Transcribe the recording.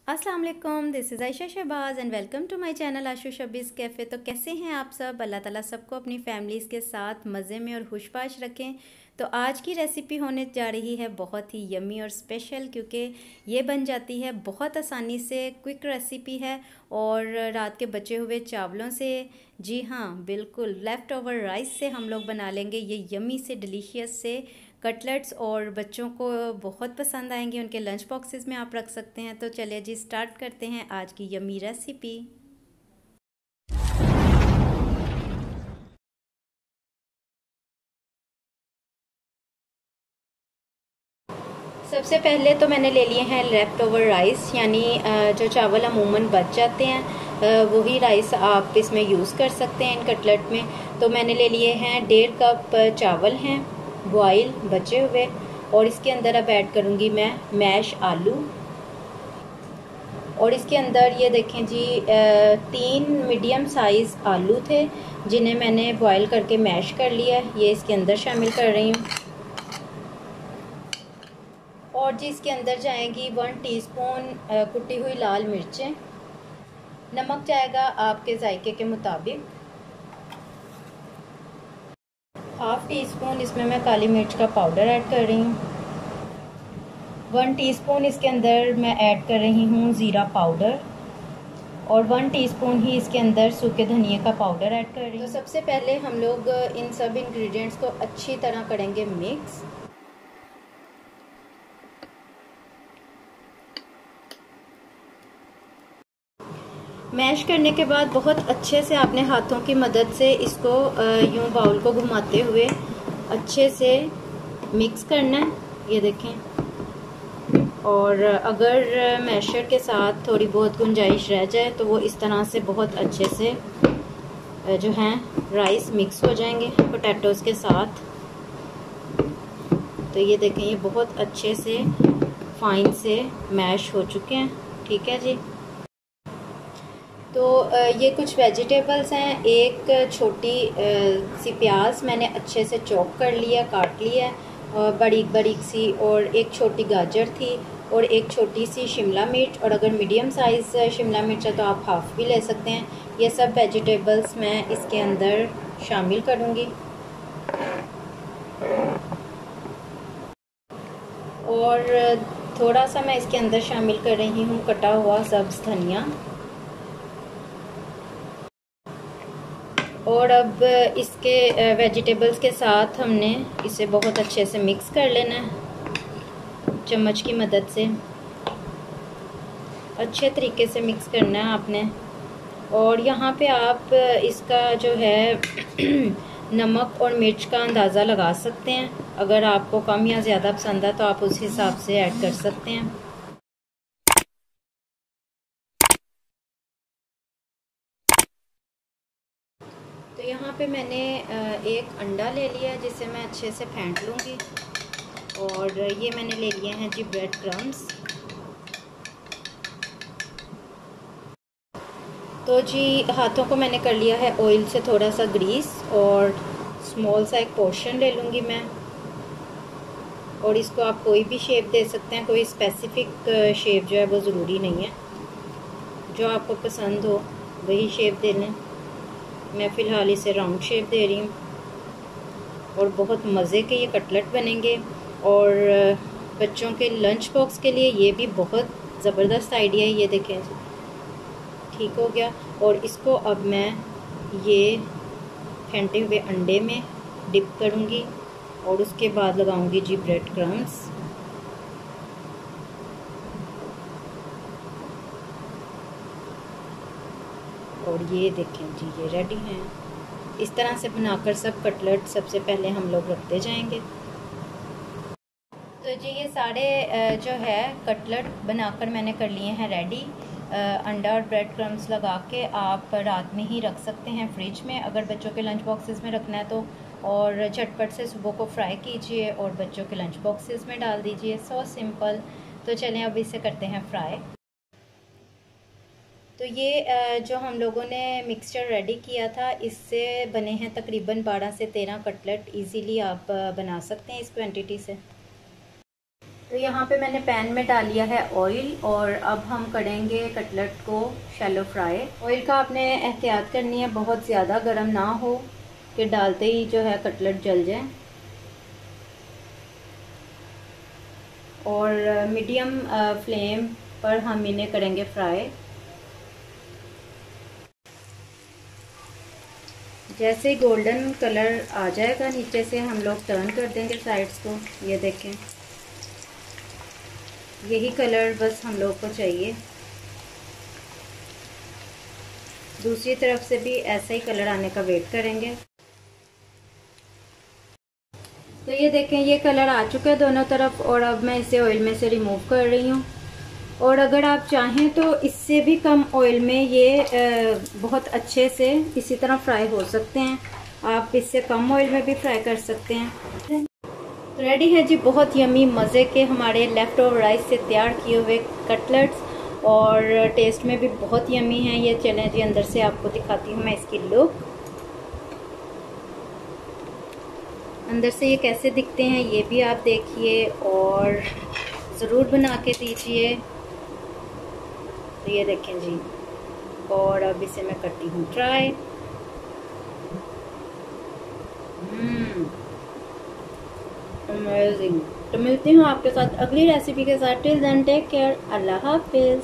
अस्सलाम वालेकुम, this is Ayesha Shahbaz and welcome to my channel Ashu Shabiz cafe. तो कैसे हैं आप सब? अल्लाह ताला सबको अपनी फैमिलीज़ के साथ मज़े में और खुशबाश रखें। तो आज की रेसिपी होने जा रही है बहुत ही यमी और स्पेशल, क्योंकि ये बन जाती है बहुत आसानी से। क्विक रेसिपी है और रात के बचे हुए चावलों से, जी हाँ बिल्कुल लेफ़्ट ओवर राइस से हम लोग बना लेंगे ये यमी से डिलीशियस से कटलेट्स, और बच्चों को बहुत पसंद आएंगे। उनके लंच बॉक्सेस में आप रख सकते हैं। तो चलिए जी स्टार्ट करते हैं आज की यमी रेसिपी। सबसे पहले तो मैंने ले लिए हैं लेफ़्ट ओवर राइस, यानी जो चावल अमूमन बच जाते हैं वही राइस आप इसमें यूज़ कर सकते हैं इन कटलेट में। तो मैंने ले लिए हैं 1.5 कप चावल हैं बॉयल बचे हुए, और इसके अंदर अब ऐड करूँगी मैं मैश आलू। और इसके अंदर ये देखें जी 3 मीडियम साइज़ आलू थे जिन्हें मैंने बॉयल करके मैश कर लिया है, ये इसके अंदर शामिल कर रही हूँ। और जी इसके अंदर जाएंगी 1 टीस्पून कुटी हुई लाल मिर्चें। नमक जाएगा आपके जायके के मुताबिक। हाफ़ टी स्पून इसमें मैं काली मिर्च का पाउडर ऐड कर रही हूँ। 1 टीस्पून इसके अंदर मैं ऐड कर रही हूँ ज़ीरा पाउडर, और 1 टीस्पून ही इसके अंदर सूखे धनिए का पाउडर ऐड कर रही हूँ। तो सबसे पहले हम लोग इन सब इंग्रेडिएंट्स को अच्छी तरह करेंगे मिक्स। मैश करने के बाद बहुत अच्छे से आपने हाथों की मदद से इसको यूं बाउल को घुमाते हुए अच्छे से मिक्स करना है, ये देखें। और अगर मैशर के साथ थोड़ी बहुत गुंजाइश रह जाए तो वो इस तरह से बहुत अच्छे से जो हैं राइस मिक्स हो जाएंगे पोटैटोज़ के साथ। तो ये देखें ये बहुत अच्छे से फाइन से मैश हो चुके हैं, ठीक है जी। तो ये कुछ वेजिटेबल्स हैं। एक छोटी सी प्याज मैंने अच्छे से चॉप कर लिया, काट लिया, बारीक बारीक सी, और एक छोटी गाजर थी, और एक छोटी सी शिमला मिर्च, और अगर मीडियम साइज़ शिमला मिर्च है तो आप हाफ़ भी ले सकते हैं। ये सब वेजिटेबल्स मैं इसके अंदर शामिल करूँगी। और थोड़ा सा मैं इसके अंदर शामिल कर रही हूँ कटा हुआ सब्ज़ धनिया। और अब इसके वेजिटेबल्स के साथ हमने इसे बहुत अच्छे से मिक्स कर लेना है चम्मच की मदद से। अच्छे तरीके से मिक्स करना है आपने। और यहाँ पे आप इसका जो है नमक और मिर्च का अंदाज़ा लगा सकते हैं। अगर आपको कम या ज़्यादा पसंद है तो आप उस हिसाब से ऐड कर सकते हैं। तो यहाँ पे मैंने एक अंडा ले लिया जिसे मैं अच्छे से फेंट लूँगी। और ये मैंने ले लिए हैं जी ब्रेड क्रम्स। तो जी हाथों को मैंने कर लिया है ऑयल से थोड़ा सा ग्रीस, और स्मॉल सा एक पोर्शन ले लूँगी मैं। और इसको आप कोई भी शेप दे सकते हैं, कोई स्पेसिफिक शेप जो है वो ज़रूरी नहीं है, जो आपको पसंद हो वही शेप दे लें। मैं फ़िलहाल इसे राउंड शेप दे रही हूँ। और बहुत मज़े के ये कटलेट बनेंगे, और बच्चों के लंच बॉक्स के लिए ये भी बहुत ज़बरदस्त आइडिया है। ये देखें ठीक हो गया। और इसको अब मैं ये फेंटे हुए अंडे में डिप करूँगी, और उसके बाद लगाऊंगी जी ब्रेड क्रम्स। और ये देखें जी ये रेडी हैं। इस तरह से बनाकर सब कटलेट सबसे पहले हम लोग रखते जाएंगे। तो जी ये सारे जो है कटलेट बनाकर मैंने कर लिए हैं रेडी। अंडा और ब्रेड क्रम्स लगा के आप रात में ही रख सकते हैं फ्रिज में, अगर बच्चों के लंच बॉक्सेस में रखना है तो। और झटपट से सुबह को फ्राई कीजिए और बच्चों के लंच बॉक्सेस में डाल दीजिए। So simple. तो चलें अब इसे करते हैं फ्राई। तो ये जो हम लोगों ने मिक्सचर रेडी किया था इससे बने हैं तकरीबन 12 से 13 कटलेट। इजीली आप बना सकते हैं इस क्वांटिटी से। तो यहाँ पे मैंने पैन में डाल लिया है ऑयल और अब हम करेंगे कटलेट को शैलो फ्राई। ऑयल का आपने एहतियात करनी है, बहुत ज़्यादा गर्म ना हो कि डालते ही जो है कटलेट जल जाए, और मीडियम फ्लेम पर हम इन्हें करेंगे फ्राई। जैसे ही गोल्डन कलर आ जाएगा नीचे से हम लोग टर्न कर देंगे साइड्स को। ये देखें, यही कलर बस हम लोग को चाहिए। दूसरी तरफ से भी ऐसा ही कलर आने का वेट करेंगे। तो ये देखें, ये कलर आ चुका है दोनों तरफ, और अब मैं इसे ऑयल में से रिमूव कर रही हूँ। और अगर आप चाहें तो इससे भी कम ऑयल में ये बहुत अच्छे से इसी तरह फ्राई हो सकते हैं। आप इससे कम ऑयल में भी फ्राई कर सकते हैं। तो रेडी है जी बहुत यमी मज़े के हमारे लेफ़्ट ओवर राइस से तैयार किए हुए कटलेट्स, और टेस्ट में भी बहुत यमी है ये। चलें जी अंदर से आपको दिखाती हूँ मैं इसकी लुक। अंदर से ये कैसे दिखते हैं ये भी आप देखिए और ज़रूर बना के दीजिए। तो ये देखें जी, और अब इसे मैं करती हूँ ट्राई। अमेजिंग। तो मिलती हूँ आपके साथ अगली रेसिपी के साथ। टिल देन टेक केयर, अल्लाह हाफिज़।